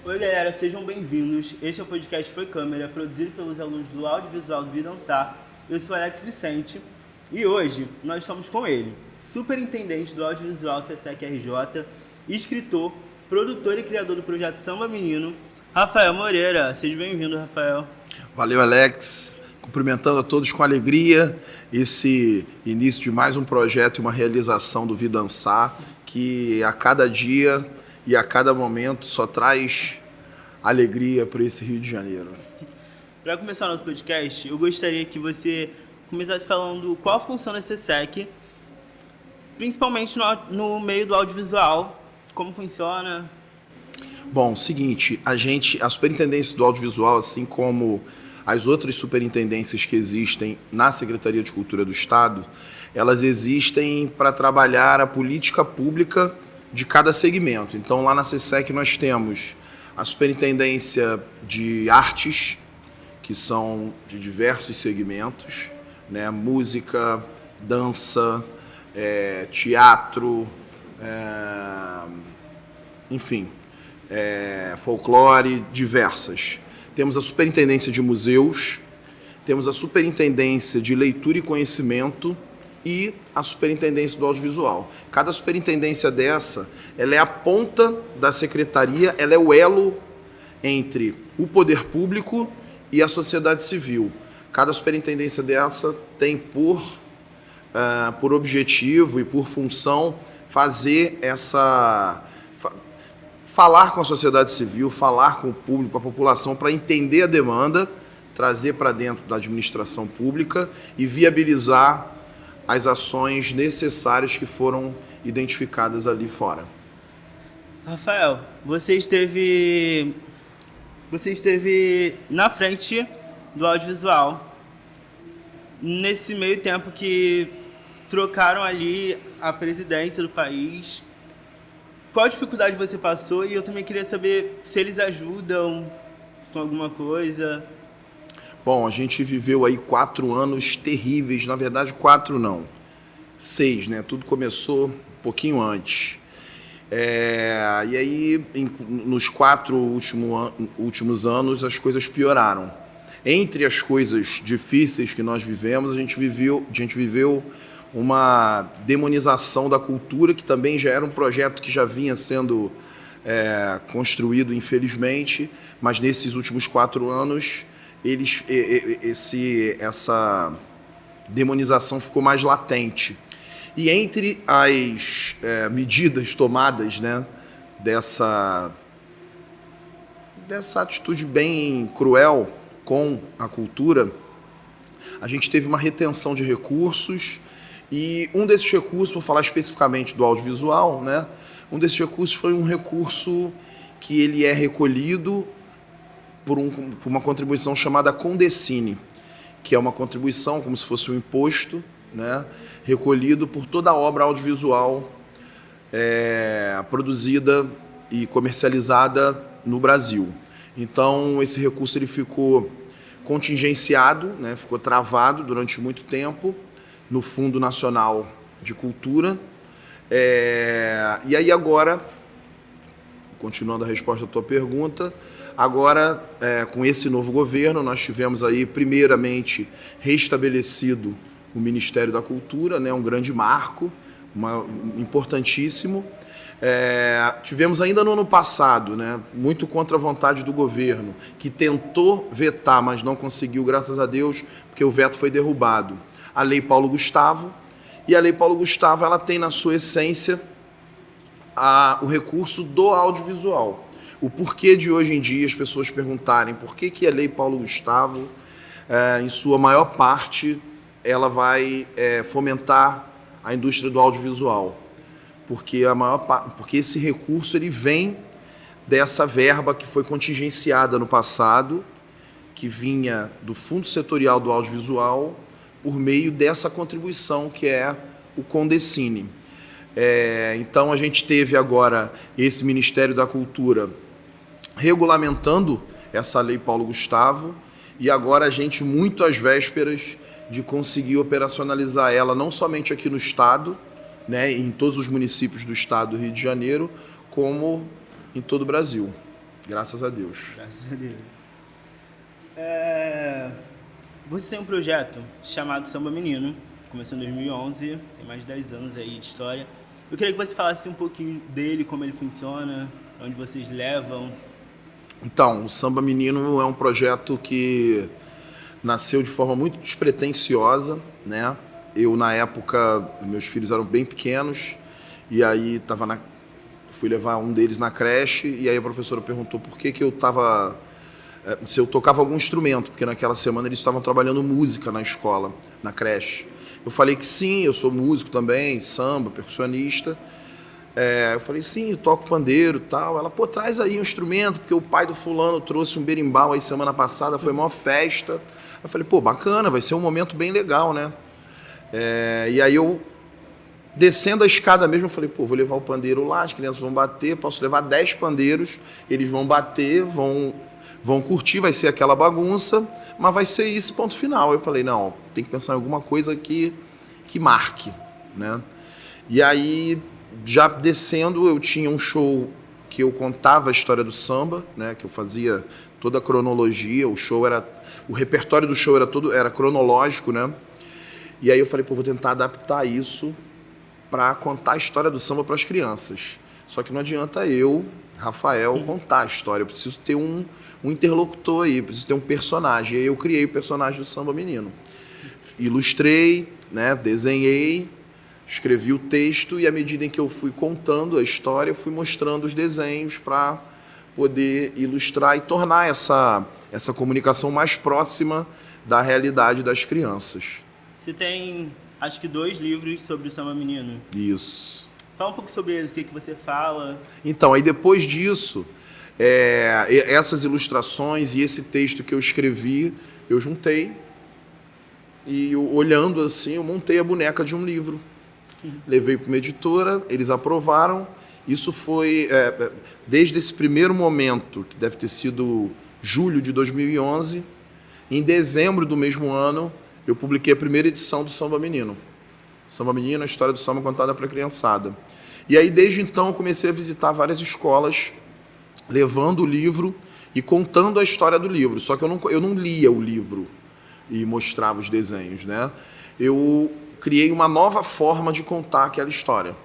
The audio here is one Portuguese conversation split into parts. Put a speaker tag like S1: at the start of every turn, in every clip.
S1: Oi galera, sejam bem-vindos. Este é o podcast Foi Câmera, produzido pelos alunos do Audiovisual do Vidançar. Eu sou Alex Vicente e hoje nós estamos com ele, superintendente do Audiovisual SESC RJ, escritor, produtor e criador do projeto Samba Menino, Rafael Moreira. Seja bem-vindo, Rafael.
S2: Valeu, Alex. Cumprimentando a todos com alegria esse início de mais um projeto e uma realização do Vidançar, que a cada dia e a cada momento só traz alegria para esse Rio de Janeiro.
S1: Para começar o nosso podcast, eu gostaria que você começasse falando qual a função da SESC, principalmente no meio do audiovisual, como funciona.
S2: Bom, seguinte, a Superintendência do Audiovisual, assim como as outras superintendências que existem na Secretaria de Cultura do Estado, elas existem para trabalhar a política pública de cada segmento. Então, lá na SESC nós temos a Superintendência de Artes, que são de diversos segmentos, né? Música, dança, teatro, enfim, folclore, diversas. Temos a Superintendência de Museus, temos a Superintendência de Leitura e Conhecimento e a Superintendência do Audiovisual. Cada superintendência dessa, ela é a ponta da secretaria, ela é o elo entre o poder público e a sociedade civil. Cada superintendência dessa tem por objetivo e por função fazer falar com a sociedade civil, falar com o público, com a população, para entender a demanda, trazer para dentro da administração pública e viabilizar as ações necessárias que foram identificadas ali fora.
S1: Rafael, você esteve na frente do audiovisual nesse meio tempo que trocaram ali a presidência do país. Qual dificuldade você passou? E eu também queria saber se eles ajudam com alguma coisa.
S2: Bom, a gente viveu aí 4 anos terríveis, na verdade 4 não, 6, né? Tudo começou um pouquinho antes. E aí, nos 4 últimos anos, as coisas pioraram. Entre as coisas difíceis que nós vivemos, a gente viveu uma demonização da cultura, que também já era um projeto que já vinha sendo construído, infelizmente, mas nesses últimos 4 anos, essa demonização ficou mais latente. E entre as medidas tomadas, né, dessa atitude bem cruel com a cultura, a gente teve uma retenção de recursos, e um desses recursos, vou falar especificamente do audiovisual, né, um desses recursos foi um recurso que ele é recolhido por uma contribuição chamada Condecine, que é uma contribuição como se fosse um imposto, né, recolhido por toda a obra audiovisual produzida e comercializada no Brasil. Então, esse recurso ele ficou contingenciado, né, ficou travado durante muito tempo no Fundo Nacional de Cultura. E aí agora, continuando a resposta à tua pergunta, agora, com esse novo governo, nós tivemos aí, primeiramente, restabelecido o Ministério da Cultura, né, um grande marco, importantíssimo. Tivemos ainda no ano passado, né, muito contra a vontade do governo, que tentou vetar, mas não conseguiu, graças a Deus, porque o veto foi derrubado, a Lei Paulo Gustavo. E a Lei Paulo Gustavo, ela tem na sua essência o recurso do audiovisual. O porquê de hoje em dia as pessoas perguntarem por que a Lei Paulo Gustavo, em sua maior parte, ela vai fomentar a indústria do audiovisual. Porque esse recurso ele vem dessa verba que foi contingenciada no passado, que vinha do Fundo Setorial do Audiovisual, por meio dessa contribuição que é o Condecine. Então a gente teve agora esse Ministério da Cultura regulamentando essa Lei Paulo Gustavo, e agora a gente muito às vésperas de conseguir operacionalizar ela não somente aqui no Estado, né, em todos os municípios do Estado do Rio de Janeiro, como em todo o Brasil. Graças a Deus.
S1: Graças a Deus. Você tem um projeto chamado Samba Menino, começou em 2011, tem mais de 10 anos aí de história. Eu queria que você falasse um pouquinho dele, como ele funciona, onde vocês levam.
S2: Então, o Samba Menino é um projeto que nasceu de forma muito despretensiosa, né? Eu, na época, meus filhos eram bem pequenos, e aí fui levar um deles na creche, e aí a professora perguntou por que eu estava... se eu tocava algum instrumento, porque naquela semana eles estavam trabalhando música na escola, na creche. Eu falei que sim, eu sou músico também, samba, percussionista. Eu falei, sim, eu toco pandeiro e tal. Ela, pô, traz aí um instrumento, porque o pai do fulano trouxe um berimbau aí semana passada, foi uma festa. Eu falei, pô, bacana, vai ser um momento bem legal, né? E aí eu, descendo a escada mesmo, eu falei, pô, vou levar o pandeiro lá, as crianças vão bater, posso levar 10 pandeiros, eles vão bater, vão curtir, vai ser aquela bagunça, mas vai ser isso, ponto final. Eu falei, não, tem que pensar em alguma coisa que marque, né? E aí, já descendo, eu tinha um show que eu contava a história do samba, né? Que eu fazia toda a cronologia, o repertório do show era cronológico, né? E aí eu falei, pô, vou tentar adaptar isso para contar a história do samba para as crianças. Só que não adianta eu, Rafael, contar a história, eu preciso ter um interlocutor aí, preciso ter um personagem. E aí eu criei o personagem do Samba Menino. Ilustrei, né, desenhei, escrevi o texto e à medida em que eu fui contando a história, eu fui mostrando os desenhos para poder ilustrar e tornar essa comunicação mais próxima da realidade das crianças.
S1: Você tem, acho que 2 livros sobre o Samba Menino.
S2: Isso.
S1: Fala um pouco sobre eles, o que você fala.
S2: Então, aí depois disso, essas ilustrações e esse texto que eu escrevi, eu juntei e olhando assim, eu montei a boneca de um livro. Levei para uma editora, eles aprovaram. Isso foi, desde esse primeiro momento, que deve ter sido julho de 2011, em dezembro do mesmo ano, eu publiquei a primeira edição do Samba Menino. Samba Menino, a história do samba contada para a criançada. E aí, desde então, eu comecei a visitar várias escolas, levando o livro e contando a história do livro. Só que eu não lia o livro e mostrava os desenhos, né? Eu criei uma nova forma de contar aquela história.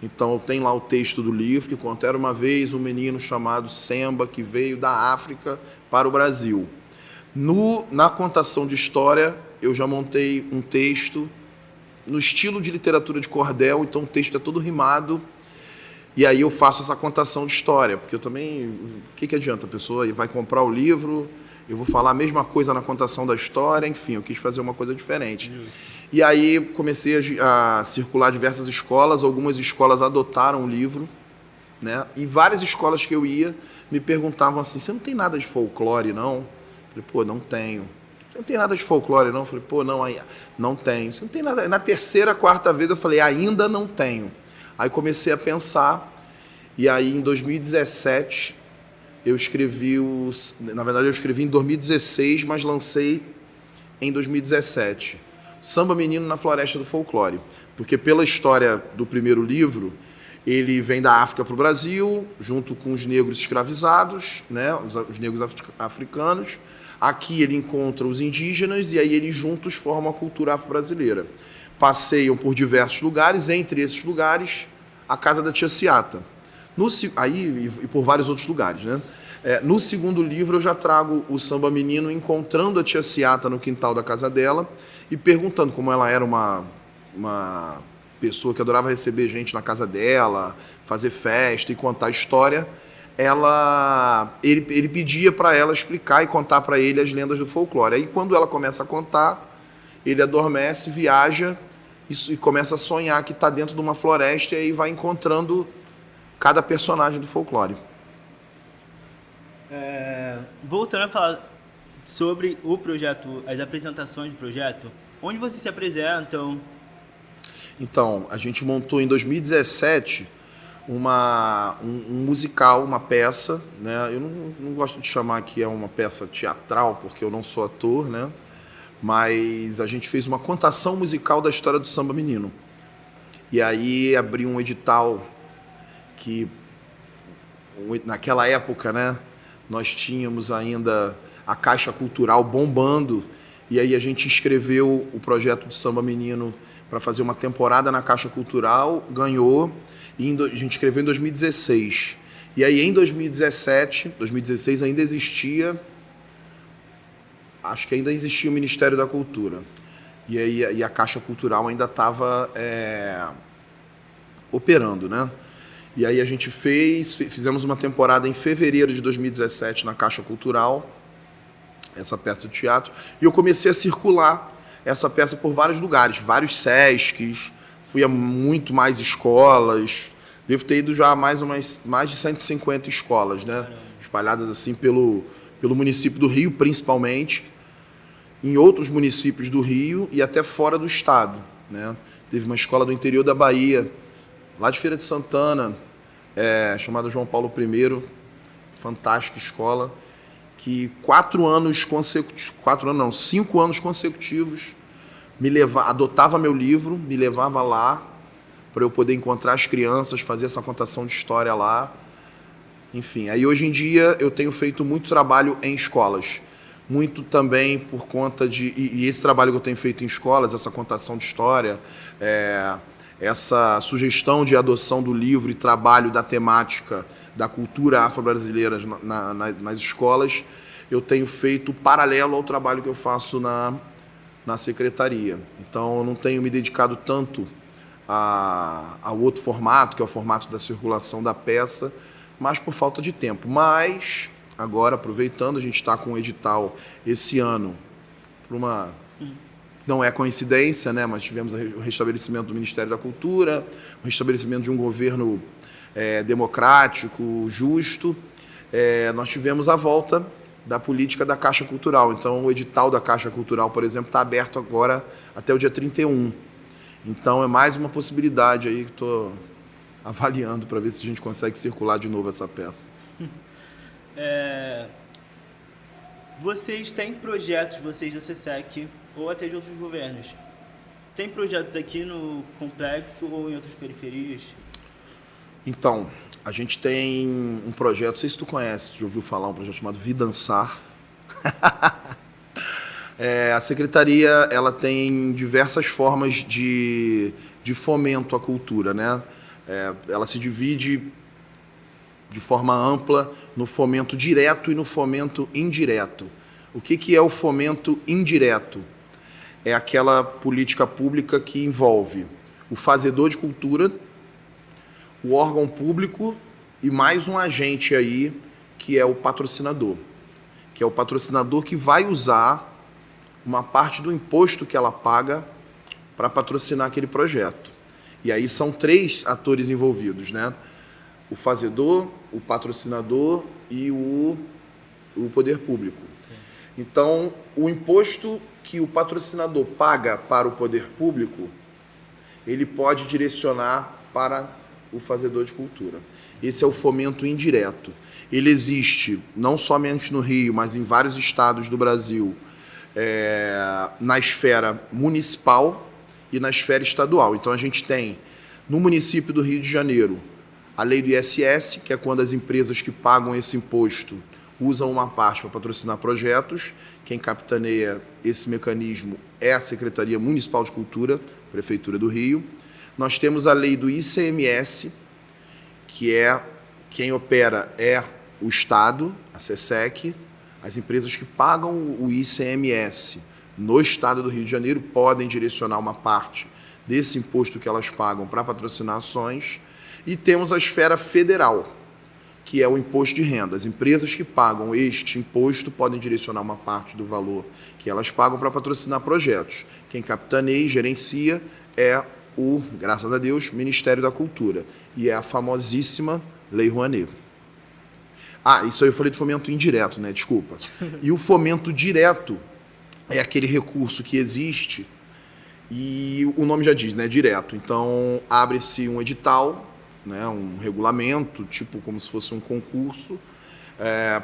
S2: Então, tem lá o texto do livro, que conta: era uma vez um menino chamado Semba, que veio da África para o Brasil. Na contação de história, eu já montei um texto no estilo de literatura de cordel, então o texto é todo rimado, e aí eu faço essa contação de história, porque eu também, o que adianta? A pessoa vai comprar o livro, eu vou falar a mesma coisa na contação da história, enfim, eu quis fazer uma coisa diferente. E aí comecei a circular diversas escolas, algumas escolas adotaram o livro, né? E várias escolas que eu ia me perguntavam assim: você não tem nada de folclore, não? Eu falei, pô, não tenho. Você não tem nada de folclore, não? Eu falei, pô, não tenho. Você não tem nada. Na terceira, quarta vez eu falei, ainda não tenho. Aí comecei a pensar, e aí em 2017 eu escrevi na verdade eu escrevi em 2016, mas lancei em 2017. Samba Menino na Floresta do Folclore. Porque pela história do primeiro livro, ele vem da África para o Brasil, junto com os negros escravizados, né, os negros africanos. Aqui ele encontra os indígenas e aí eles juntos formam a cultura afro-brasileira. Passeiam por diversos lugares, entre esses lugares, a casa da tia Ciata. E por vários outros lugares, né? No segundo livro eu já trago o Samba Menino encontrando a tia Ciata no quintal da casa dela e perguntando como ela era uma pessoa que adorava receber gente na casa dela, fazer festa e contar história. Ele pedia para ela explicar e contar para ele as lendas do folclore. Aí quando ela começa a contar, ele adormece, viaja e começa a sonhar que está dentro de uma floresta, e aí vai encontrando cada personagem do folclore.
S1: Voltando a falar sobre o projeto, as apresentações do projeto, onde vocês se apresentam?
S2: Então, a gente montou em 2017 um musical, uma peça, né? Eu não gosto de chamar que é uma peça teatral, porque eu não sou ator, né? Mas a gente fez uma contação musical da história do Samba Menino. E aí abriu um edital que, naquela época, né, nós tínhamos ainda a Caixa Cultural bombando, e aí a gente inscreveu o projeto de Samba Menino para fazer uma temporada na Caixa Cultural, ganhou, e a gente inscreveu em 2016. E aí em 2016 ainda existia, acho que ainda existia o Ministério da Cultura. E aí a Caixa Cultural ainda estava operando, né? E aí a gente fizemos uma temporada em fevereiro de 2017 na Caixa Cultural, essa peça de teatro, e eu comecei a circular essa peça por vários lugares, vários SESCs, fui a muito mais escolas, devo ter ido já a mais de 150 escolas, né? Espalhadas assim pelo município do Rio, principalmente, em outros municípios do Rio e até fora do estado, né? Teve uma escola do interior da Bahia, lá de Feira de Santana, chamada João Paulo I, fantástica escola, que 5 anos consecutivos, adotava meu livro, me levava lá para eu poder encontrar as crianças, fazer essa contação de história lá. Enfim, aí hoje em dia eu tenho feito muito trabalho em escolas, muito também por conta e esse trabalho que eu tenho feito em escolas, essa contação de história, essa sugestão de adoção do livro e trabalho da temática da cultura afro-brasileira nas escolas, eu tenho feito paralelo ao trabalho que eu faço na secretaria. Então, eu não tenho me dedicado tanto ao outro formato, que é o formato da circulação da peça, mas por falta de tempo. Mas, agora, aproveitando, a gente está com um edital esse ano, não é coincidência, né? Mas tivemos o restabelecimento do Ministério da Cultura, o restabelecimento de um governo democrático, justo. Nós tivemos a volta da política da Caixa Cultural. Então, o edital da Caixa Cultural, por exemplo, está aberto agora até o dia 31. Então, é mais uma possibilidade aí que estou avaliando para ver se a gente consegue circular de novo essa peça.
S1: Vocês têm projetos, vocês da SESC, ou até de outros governos, tem projetos aqui no Complexo ou em outras periferias?
S2: Então, a gente tem um projeto, não sei se tu conhece, já ouviu falar, um projeto chamado Vidançar. A secretaria ela tem diversas formas de fomento à cultura, né? Ela se divide de forma ampla no fomento direto e no fomento indireto. O que é o fomento indireto? É aquela política pública que envolve o fazedor de cultura, o órgão público e mais um agente aí, que é o patrocinador. Que é o patrocinador que vai usar uma parte do imposto que ela paga para patrocinar aquele projeto. E aí são 3 atores envolvidos, né? O fazedor, o patrocinador e o poder público. Sim. Então, o imposto que o patrocinador paga para o poder público, ele pode direcionar para o fazedor de cultura. Esse é o fomento indireto. Ele existe não somente no Rio, mas em vários estados do Brasil, na esfera municipal e na esfera estadual. Então, a gente tem, no município do Rio de Janeiro, a lei do ISS, que é quando as empresas que pagam esse imposto usam uma parte para patrocinar projetos. Quem capitaneia esse mecanismo é a Secretaria Municipal de Cultura, Prefeitura do Rio. Nós temos a lei do ICMS, que quem opera é o Estado, a SESC. As empresas que pagam o ICMS no Estado do Rio de Janeiro podem direcionar uma parte desse imposto que elas pagam para patrocinar ações. E temos a esfera federal, que é o imposto de renda. As empresas que pagam este imposto podem direcionar uma parte do valor que elas pagam para patrocinar projetos. Quem capitaneia e gerencia é graças a Deus, Ministério da Cultura. E é a famosíssima Lei Rouanet. Isso aí eu falei de fomento indireto, né? Desculpa. E o fomento direto é aquele recurso que existe e o nome já diz, né? Direto. Então, abre-se um edital, né? Um regulamento, tipo como se fosse um concurso,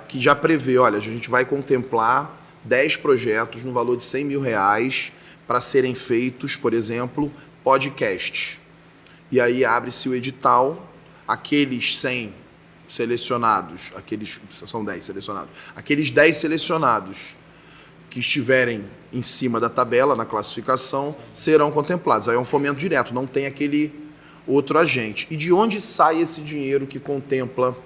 S2: que já prevê, olha, a gente vai contemplar 10 projetos no valor de R$100 mil para serem feitos, por exemplo, podcasts. E aí abre-se o edital, aqueles 100 selecionados, são 10 selecionados, aqueles 10 selecionados que estiverem em cima da tabela, na classificação, serão contemplados. Aí é um fomento direto, não tem aquele outro agente. E de onde sai esse dinheiro que contempla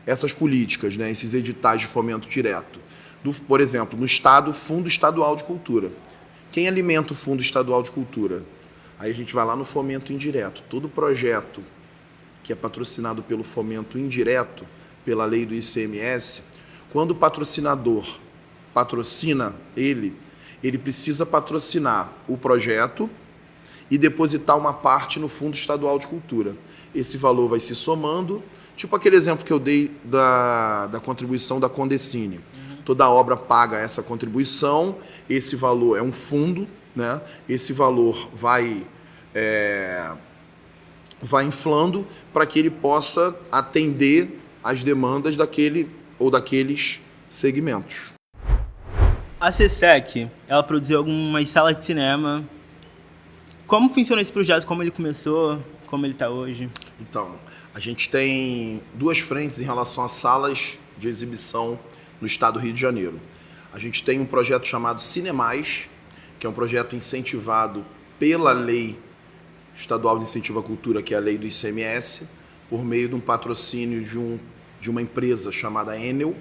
S2: essas políticas, né? Esses editais de fomento direto? Por exemplo, no Estado, Fundo Estadual de Cultura. Quem alimenta o Fundo Estadual de Cultura? Aí a gente vai lá no fomento indireto. Todo projeto que é patrocinado pelo fomento indireto, pela lei do ICMS, quando o patrocinador patrocina ele precisa patrocinar o projeto e depositar uma parte no Fundo Estadual de Cultura. Esse valor vai se somando, tipo aquele exemplo que eu dei da contribuição da Condecine. Toda obra paga essa contribuição, esse valor é um fundo, né? Esse valor vai inflando para que ele possa atender às demandas daquele ou daqueles segmentos.
S1: A CESEC, ela produziu algumas salas de cinema. Como funciona esse projeto? Como ele começou? Como ele está hoje?
S2: Então, a gente tem duas frentes em relação a salas de exibição no estado do Rio de Janeiro. A gente tem um projeto chamado Cinemais, que é um projeto incentivado pela Lei Estadual de Incentivo à Cultura, que é a lei do ICMS, por meio de um patrocínio de uma empresa chamada Enel.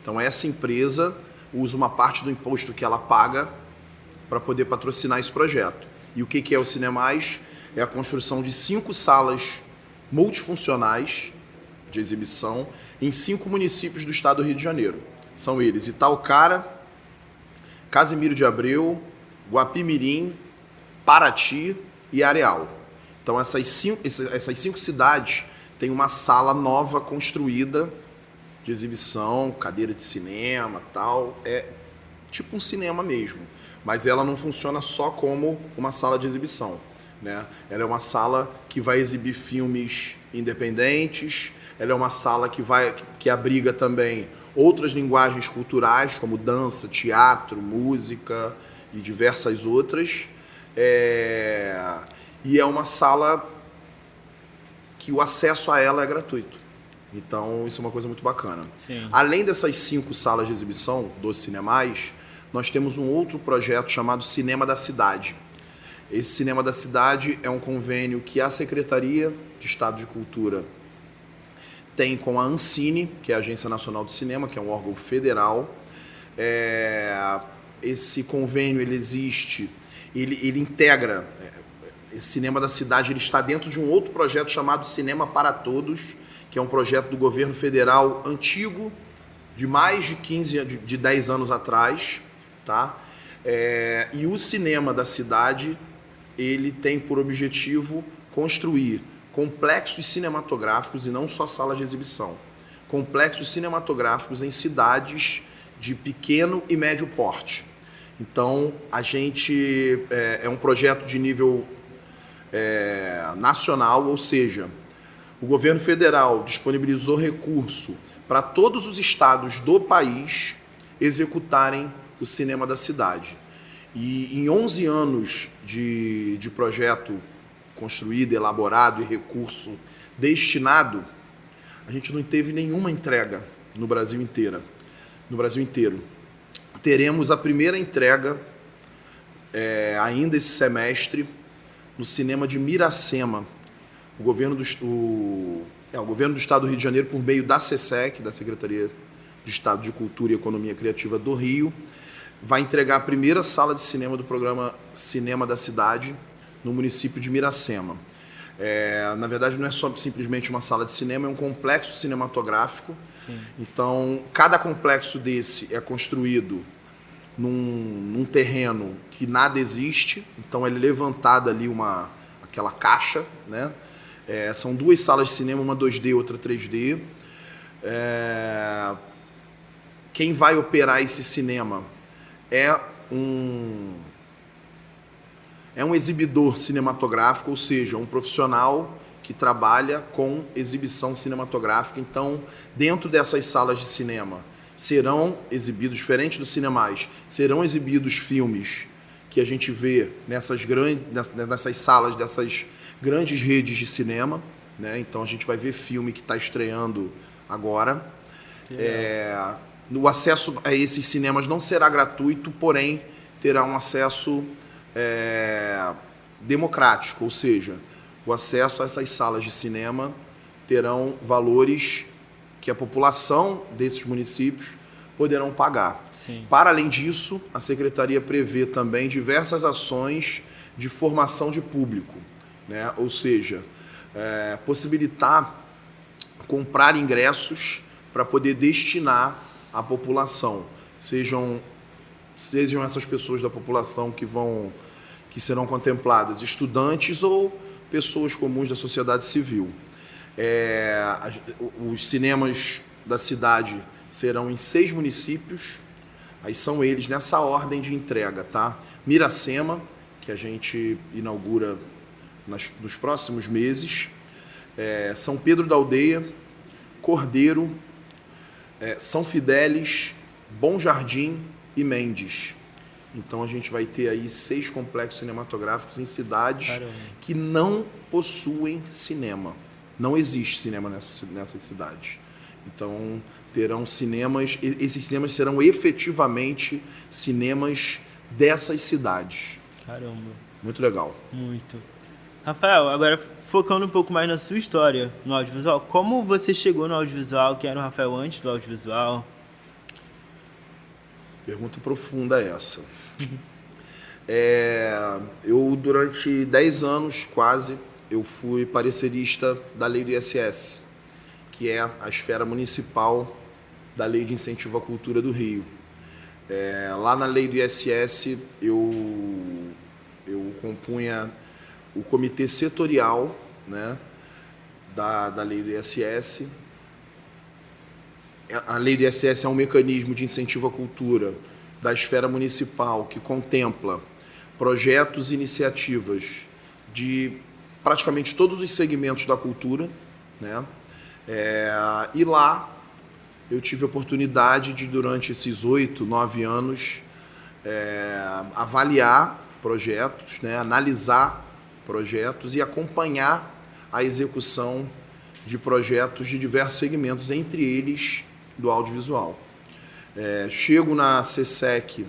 S2: Então, essa empresa usa uma parte do imposto que ela paga para poder patrocinar esse projeto. E o que é o Cinemais? É a construção de 5 salas multifuncionais de exibição em 5 municípios do estado do Rio de Janeiro. São eles Itaocara, Casimiro de Abreu, Guapimirim, Paraty e Areal. Então essas 5 cidades têm uma sala nova construída de exibição, cadeira de cinema, tal. É tipo um cinema mesmo, mas ela não funciona só como uma sala de exibição, né? Ela é uma sala que vai exibir filmes independentes, ela é uma sala que abriga também outras linguagens culturais, como dança, teatro, música e diversas outras. E é uma sala que o acesso a ela é gratuito. Então, isso é uma coisa muito bacana.
S1: Sim.
S2: Além dessas 5 salas de exibição dos Cinemais, nós temos um outro projeto chamado Cinema da Cidade. Esse Cinema da Cidade é um convênio que a Secretaria de Estado de Cultura tem com a Ancine, que é a Agência Nacional de Cinema, que é um órgão federal. Esse convênio ele existe, ele integra. Esse Cinema da Cidade ele está dentro de um outro projeto chamado Cinema para Todos, que é um projeto do governo federal antigo, de mais de 10 anos atrás, tá? E o Cinema da Cidade ele tem por objetivo construir complexos cinematográficos e não só salas de exibição. Complexos cinematográficos em cidades de pequeno e médio porte. Então, a gente é um projeto de nível nacional, ou seja, o governo federal disponibilizou recurso para todos os estados do país executarem o Cinema da Cidade. E em 11 anos de projeto construído, elaborado e recurso destinado, a gente não teve nenhuma entrega no Brasil inteiro. Teremos a primeira entrega ainda esse semestre no cinema de Miracema. O governo do Estado do Rio de Janeiro, por meio da CESEC, da Secretaria de Estado de Cultura e Economia Criativa do Rio, vai entregar a primeira sala de cinema do programa Cinema da Cidade no município de Miracema. Na verdade, não é só simplesmente uma sala de cinema, é um complexo cinematográfico.
S1: Sim.
S2: Então, cada complexo desse é construído num terreno que nada existe. Então, ele é levantado ali aquela caixa, né? São 2 salas de cinema, uma 2D, outra 3D. Quem vai operar esse cinema é um exibidor cinematográfico, ou seja, um profissional que trabalha com exibição cinematográfica. Então, dentro dessas salas de cinema, serão exibidos, diferente dos Cinemais, serão exibidos filmes que a gente vê nessas salas dessas grandes redes de cinema, né? Então a gente vai ver filme que está estreando agora. O acesso a esses cinemas não será gratuito, porém terá um acesso democrático, ou seja, o acesso a essas salas de cinema terão valores que a população desses municípios poderão pagar.
S1: Sim.
S2: Para além disso, a Secretaria prevê também diversas ações de formação de público, né? Ou seja, possibilitar comprar ingressos para poder destinar à população, sejam essas pessoas da população que serão contempladas, estudantes ou pessoas comuns da sociedade civil. Os cinemas da cidade serão em 6 municípios, aí são eles nessa ordem de entrega, tá? Miracema, que a gente inaugura nos próximos meses, São Pedro da Aldeia, Cordeiro, São Fidélis, Bom Jardim e Mendes. Então a gente vai ter aí 6 complexos cinematográficos em cidades que não possuem cinema. Não existe cinema nessas cidades. Então terão cinemas, esses cinemas serão efetivamente cinemas dessas cidades.
S1: Caramba.
S2: Muito legal.
S1: Muito. Rafael, agora focando um pouco mais na sua história no audiovisual, como você chegou no audiovisual? Quem era o Rafael antes do audiovisual?
S2: Pergunta profunda essa. Eu, durante 10 anos, quase, eu fui parecerista da lei do ISS, que é a esfera municipal da Lei de Incentivo à Cultura do Rio. Lá na lei do ISS, eu compunha o comitê setorial, né, da lei do ISS. A lei do ISS é um mecanismo de incentivo à cultura da esfera municipal que contempla projetos e iniciativas de praticamente todos os segmentos da cultura, né? E lá eu tive a oportunidade de, durante esses 8, 9 anos, avaliar projetos, né? Analisar projetos e acompanhar a execução de projetos de diversos segmentos, entre eles do audiovisual. Chego na CSEC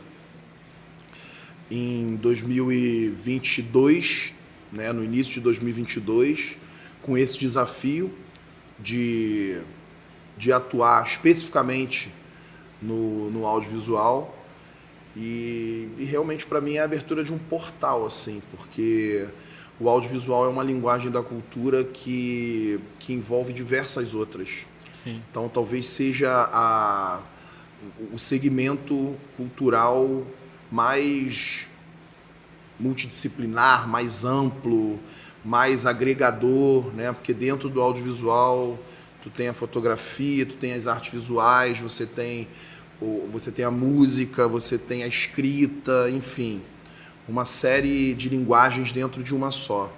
S2: em 2022, né, no início de 2022, com esse desafio de atuar especificamente no audiovisual e realmente para mim é a abertura de um portal, assim, porque o audiovisual é uma linguagem da cultura que envolve diversas outras.
S1: Sim.
S2: Então talvez seja o segmento cultural mais multidisciplinar, mais amplo, mais agregador, né? Porque dentro do audiovisual tu tem a fotografia, tu tem as artes visuais, você tem a música, você tem a escrita, enfim, uma série de linguagens dentro de uma só.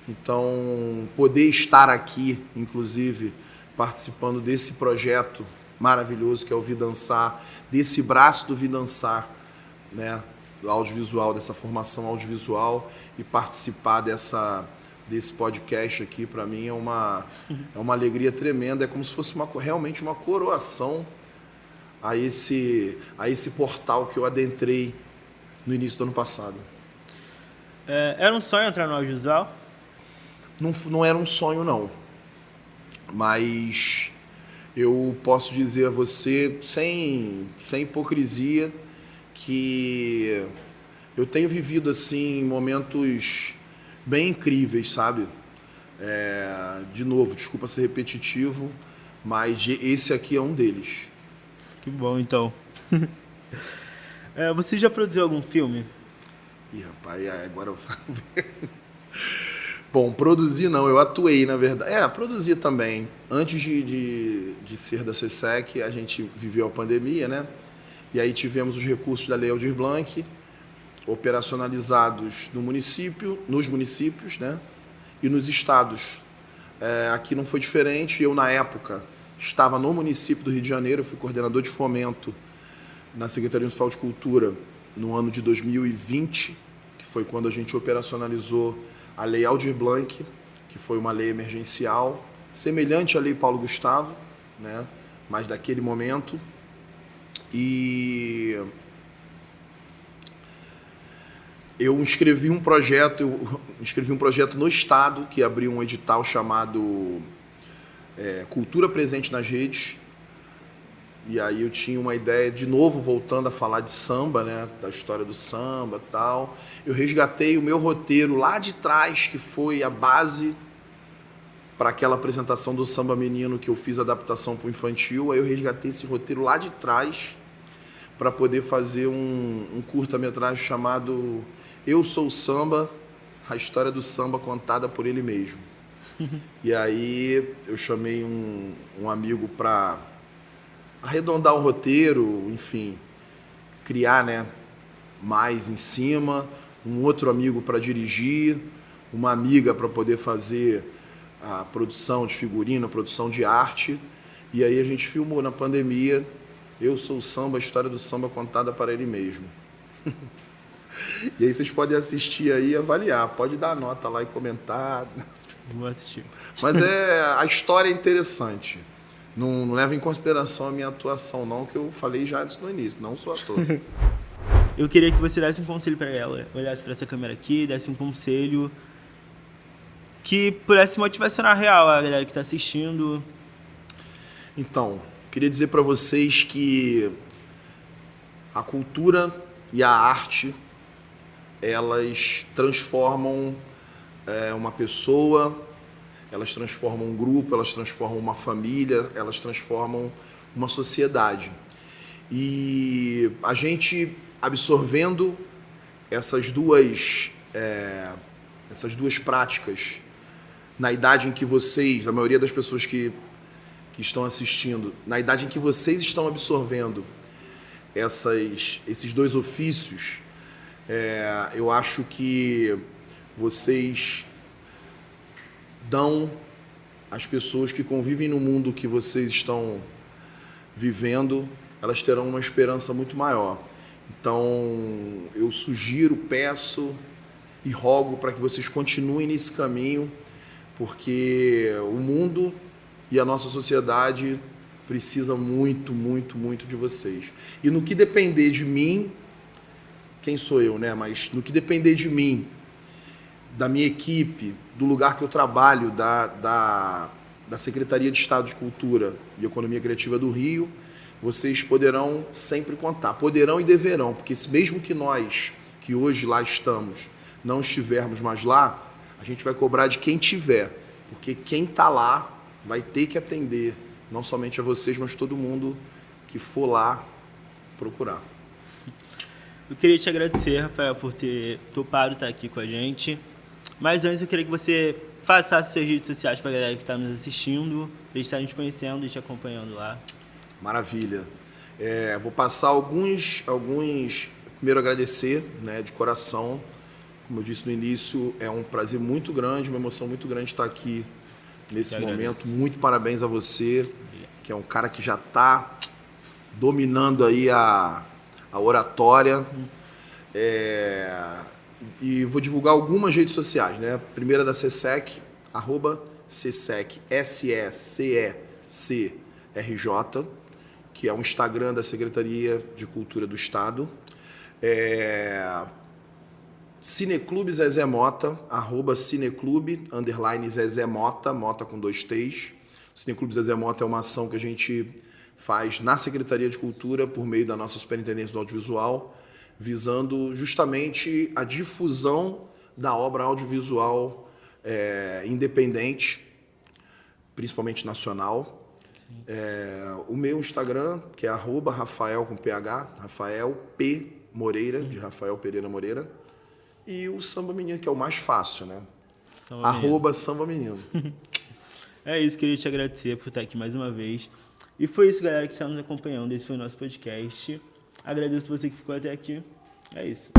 S2: Então, poder estar aqui, inclusive, participando desse projeto maravilhoso que é o Vidansar, desse braço do Vidansar, né, do audiovisual, dessa formação audiovisual, e participar desse podcast aqui, para mim é uma alegria tremenda, é como se fosse realmente uma coroação a esse portal que eu adentrei no início do ano passado.
S1: Era um sonho entrar no audiovisual?
S2: Não era um sonho, não. Mas eu posso dizer a você, sem hipocrisia, que eu tenho vivido assim momentos bem incríveis, sabe? De novo, desculpa ser repetitivo, mas esse aqui é um deles.
S1: Que bom, então. Você já produziu algum filme?
S2: Ih, rapaz, agora eu falo. Bom, produzir não, eu atuei, na verdade. Produzi também. Antes de ser da CSEC, a gente viveu a pandemia, né? E aí tivemos os recursos da Lei Aldir Blanc operacionalizados nos municípios, né? E nos estados. Aqui não foi diferente. Eu, na época, estava no município do Rio de Janeiro, fui coordenador de fomento na Secretaria Municipal de Cultura no ano de 2020, que foi quando a gente operacionalizou a Lei Aldir Blanc, que foi uma lei emergencial, semelhante à Lei Paulo Gustavo, né? Mas daquele momento. E eu inscrevi um projeto no Estado, que abriu um edital chamado Cultura Presente nas Redes. E aí eu tinha uma ideia, de novo, voltando a falar de samba, né? Da história do samba e tal. Eu resgatei o meu roteiro lá de trás, que foi a base para aquela apresentação do Samba Menino que eu fiz a adaptação para o infantil. Aí eu resgatei esse roteiro lá de trás para poder fazer um curta-metragem chamado Eu Sou o Samba, a história do samba contada por ele mesmo. E aí eu chamei um amigo para arredondar o roteiro, enfim, criar, né, mais em cima, um outro amigo para dirigir, uma amiga para poder fazer a produção de figurino, a produção de arte. E aí a gente filmou na pandemia Eu Sou o Samba, a história do samba contada para ele mesmo. E aí vocês podem assistir aí e avaliar. Pode dar nota lá e comentar.
S1: Vou assistir.
S2: Mas a história é interessante. Não leva em consideração a minha atuação, não, que eu falei já disso no início. Não sou ator.
S1: Eu queria que você desse um conselho para ela, olhasse para essa câmera aqui, desse um conselho que pudesse motivacionar real a galera que está assistindo.
S2: Então, queria dizer para vocês que a cultura e a arte, elas transformam uma pessoa, elas transformam um grupo, elas transformam uma família, elas transformam uma sociedade. E a gente absorvendo essas duas práticas na idade em que vocês, a maioria das pessoas que estão assistindo, na idade em que vocês estão absorvendo esses dois ofícios, eu acho que vocês dão às pessoas que convivem no mundo que vocês estão vivendo, elas terão uma esperança muito maior. Então, eu sugiro, peço e rogo para que vocês continuem nesse caminho, porque o mundo e a nossa sociedade precisa muito, muito, muito de vocês. E no que depender de mim, quem sou eu, né? Mas no que depender de mim, da minha equipe, do lugar que eu trabalho, da Secretaria de Estado de Cultura e Economia Criativa do Rio, vocês poderão sempre contar. Poderão e deverão, porque mesmo que nós, que hoje lá estamos, não estivermos mais lá, a gente vai cobrar de quem tiver, porque quem está lá vai ter que atender, não somente a vocês, mas todo mundo que for lá procurar.
S1: Eu queria te agradecer, Rafael, por ter topado estar aqui com a gente. Mas antes eu queria que você passasse suas redes sociais para a galera que está nos assistindo, para eles estarem te conhecendo e te acompanhando lá.
S2: Maravilha. Vou passar alguns. Primeiro agradecer, né, de coração. Como eu disse no início, é um prazer muito grande, uma emoção muito grande estar aqui nesse momento. Muito parabéns a você, que é um cara que já está dominando aí a oratória. E vou divulgar algumas redes sociais, né? Primeira da CSEC, @CSEC, SECECRJ, que é um Instagram da Secretaria de Cultura do Estado. Cineclube Zezé Mota, @Cineclube, _Zezé Mota, Mota com 2 T's. O Cineclube Zezé Mota é uma ação que a gente faz na Secretaria de Cultura por meio da nossa Superintendência do Audiovisual, visando justamente a difusão da obra audiovisual independente, principalmente nacional. O meu Instagram, que é @Rafael com PH, Rafael P. Moreira, de Rafael Pereira Moreira. E o Samba Menino, que é o mais fácil, né? @Samba Menino.
S1: É isso, queria te agradecer por estar aqui mais uma vez. E foi isso, galera, que está nos acompanhando. Esse foi o nosso podcast. Agradeço você que ficou até aqui. É isso.